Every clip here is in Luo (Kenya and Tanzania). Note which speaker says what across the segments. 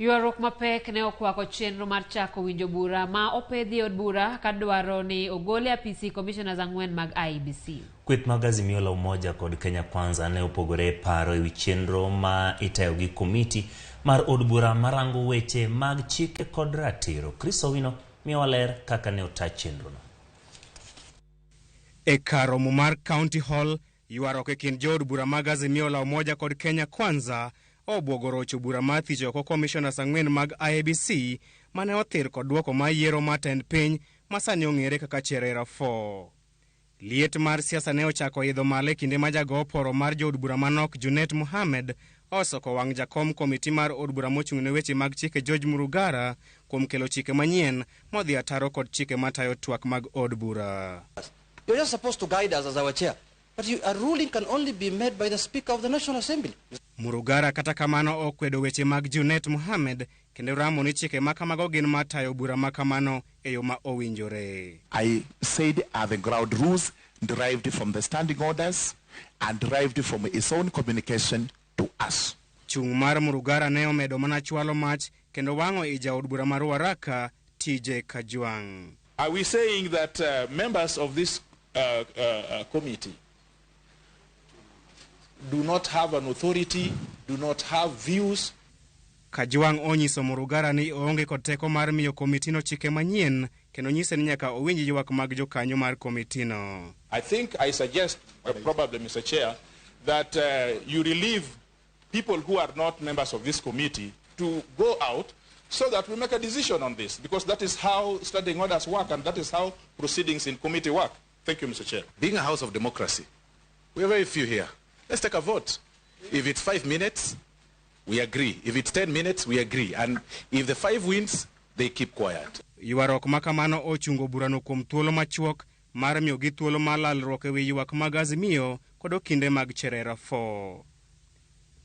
Speaker 1: Yuarruok mapek ne okwako chenro mar chako winjo bura ma opedhi od bura kadwaro ni ogole apisi komishonas 4 mag IEBC.
Speaker 2: Kweth mag Azimio la Umoja kod Kenya Kwanza ne opogore paro ewi chenro ma itayo gi komiti mar od bura marango weche mag chike kod ratiro. Chris Owino miyo ler kaka ne ota chenro no.
Speaker 3: E karomo mar County Hall, yuarruok e kind jood bura mag Azimio la Umoja kod Kenya Kwanza obwogo rocho bura mar thicho oko komishonas 4 mag IEBC mane othir kod duoko ma yiero matend piny masani ong'ere kaka Cherera 4. Liet mar siasa ne ochako idho malo kinde ma jago poro mar jood bura manok Junet Mohamed osoko wang' jakom komiti mar od bura mochung' ne weche mag chike George Murugara kuom kelo chike manyien modhi ataro kod chike matayo twak mag od bura.
Speaker 4: You're just supposed to guide us as our chair, but a ruling can only be made by the Speaker of the National Assembly.
Speaker 3: Murugara kata kamano okwedo weche mag Junet Mohamed kendo ramo ni chike makamago gin matayo bura makamano e yo ma owinjore.
Speaker 5: I said are the ground rules derived from the standing orders and derived from its own communication to us.
Speaker 3: Chung mar Murugara ne omedo mana chwalo mach kendo wang'o i jaod bura mar Waraka TJ Kajwang'.
Speaker 6: Are we saying that members of this committee do not have an authority, do not have views?
Speaker 3: Kajwang' onyiso Murugara ni oonge kod teko mar miyo komitino chike manyien kendo nyise ni nyaka owinj ywak mag jokanyo mar komitino.
Speaker 6: I think I suggest, probably Mr. Chair, that you relieve people who are not members of this committee to go out so that we make a decision on this, because that is how standing orders work and that is how proceedings in committee work. Thank you, Mr. Chair.
Speaker 7: Being a house of democracy, we are very few here. Let's take a vote. If it's 5 minutes, we agree. If it's 10 minutes, we agree. And if the 5 wins, they keep quiet.
Speaker 3: Yuarruok makamano ochungo burano kuom thuolo machuok mar miyo gi thuolo malalruok ewi ywak mag Azimio kod okinde mag Cherera 4.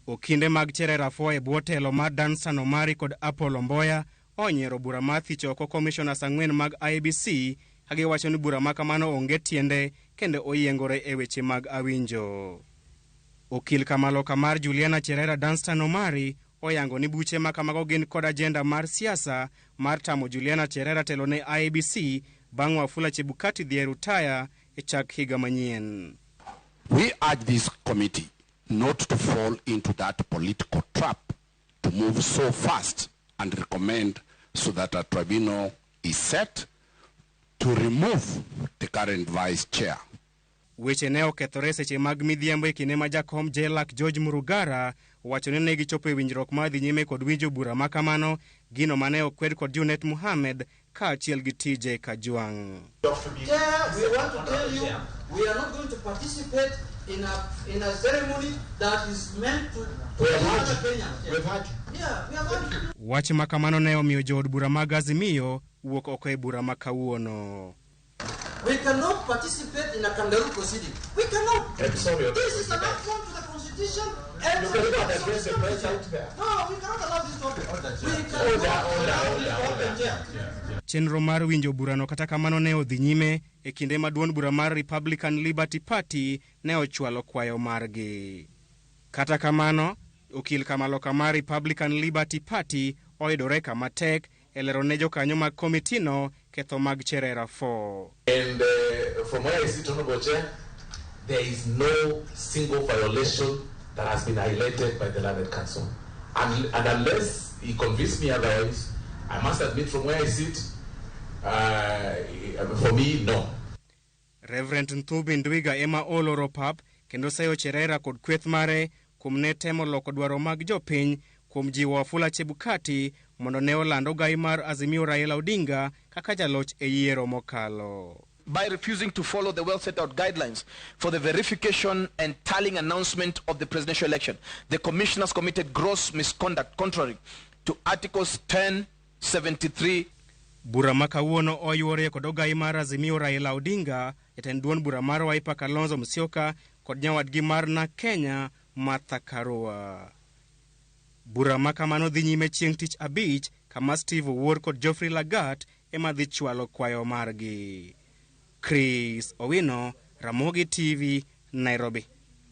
Speaker 3: Okinde mag Cherera 4 e bwo telo mar Danstan Omari kod Apollo Mboya onyiero bura mar thicho oko komishonas 4 mag IEBC kagiwacho ni bura makamano onge tiende kendo oyiengore e weche mag awinjo. Okil kamaloka mar Juliana Cherera Danstan Omari oyango ni buche makamago gin kod agenda mar siasa mar tamo Juliana Cherera telo ne IEBC bang' Wafula Chebukati dhi rutaya e chak higa manyien.
Speaker 5: We urge this committee not to fall into that political trap, to move so fast and recommend so that a tribunal is set to remove the current vice chair.
Speaker 3: Weche ne okethore seche mag midhiambo e kinde ma jakom jelak George Murugara wacho ni ne gichopo e winjruok mar dhi nyime kod winjo bura makamano gino mane okwed kod Junet Mohamed kaachiel gi TJ Kajwang'.
Speaker 4: Yeah, we want to tell you we are not going to participate in a ceremony that is meant to Kenya. Yeah, we are going to.
Speaker 3: Wach makamano ne omiyo jood bura mag Azimio wuok oko e bura makawuono.
Speaker 4: We cannot participate in a kangaroo proceeding. We cannot. This is an affront to the Constitution. And no, we cannot allow this topic.
Speaker 3: Chenro mar winjo burano kata kamano ne odhi nyime e kinde ma duond bura mar Republican Liberty Party ne ochwalo kwayo margi. Kata kamano, okil kamaloka mar Republican Liberty Party oyudore kama tek e lero ne jokanyo mag komitino ketho mag Cherera 4.
Speaker 8: And from where I sit, Honorable Chair, there is no single violation that has been highlighted by the Learned Council. And unless he convinced me otherwise, I must admit from where I sit, for me, no.
Speaker 3: Reverend Nthubi Ndwiga ema oloro pap kendo sayo Cherera kod kweth mare kuom ne temo loko dwaro mag jopiny kuom jiwo Wafula Chebukati mondo ne olando gai mar Azimio Raila Odinga kaka jaloch e yiero mokalo.
Speaker 9: By refusing to follow the well set out guidelines for the verification and tallying announcement of the presidential election, the commissioners committed gross misconduct contrary to Articles 10, 73.
Speaker 3: Bura makawuono oyuore kod ogai mar Azimio Raila Odinga, jatend duond bura mar Wiper Kalonzo Musyoka kod nyawadgi mar na Kenya Martha Karua. Bura makamano dhi nyime chieng' tich abich kama Steve Owuor kod Geoffrey Lagat ema dhi chwalo kwayo margi. Chris Owino, Ramogi TV, Nairobi.